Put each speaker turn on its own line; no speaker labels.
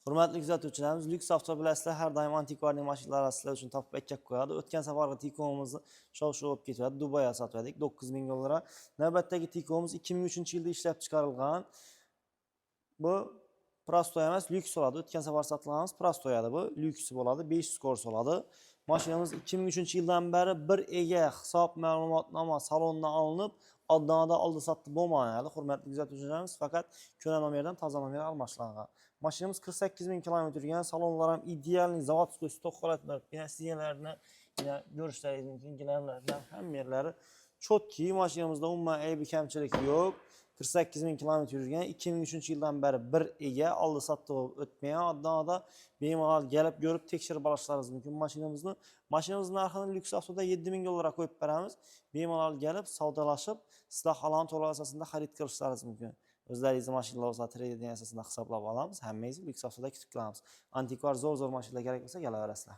Hurmatli kuzatuvchilarimiz, Lyuks avto bilasizlar, har doim antikvarniy mashinalar sizlar uchun topib bekkab qo'yadi. O'tgan safargi Tiko'mizni shov-shuv olib ketadi. Dubayga sotdik 9000 dollarga. Navbatdagi Tiko'miz 2003-yilda ishlab chiqarilgan. Bu prostoy emas, lyuks bo'ladi. O'tgan safar sotilganimiz prostoy edi bu. Lyuks bo'ladi, 500 kors bo'ladi. Mashinamiz 2003-yildan beri bir ega hisob ma'lumotnoma salondan olinib, oldinda oldi-sotdi bo'lmagan. Hurmatli kuzatuvchilarimiz, faqat ko'na nomerdan toza nomer almashlangan. Mashinamiz 48000 kilometr yurgan, salonlar ham ideal, zavodskiy stok holatlar, pensiyalarni ko'rishlaringiz mumkin, gilamlardan hamma yerlari chotki. Mashinamizda umuman aybi kamchilik yo'q. 48000 kilometr yurgan, 2003-yildan beri bir ega, oldi-sotdi o'tmagan, oldinda bemalol kelib ko'rib tekshirib olishlaringiz mumkin mashinamizni. Mashinamiz narxini Lyuks avtoda 7000 dollarga qo'yib beramiz. Bemalol kelib, savdolashib, sizlar halol to'lov asosida xarid qilishlaringiz mumkin. O'zlaringiz mashinalar bo'lsa, trading asosida hisoblab olamiz. Hammangizni Lyuks avtoda kutib qolamiz. Antikvar zo'r mashinalar kerak bo'lsa, kelaverasizlar.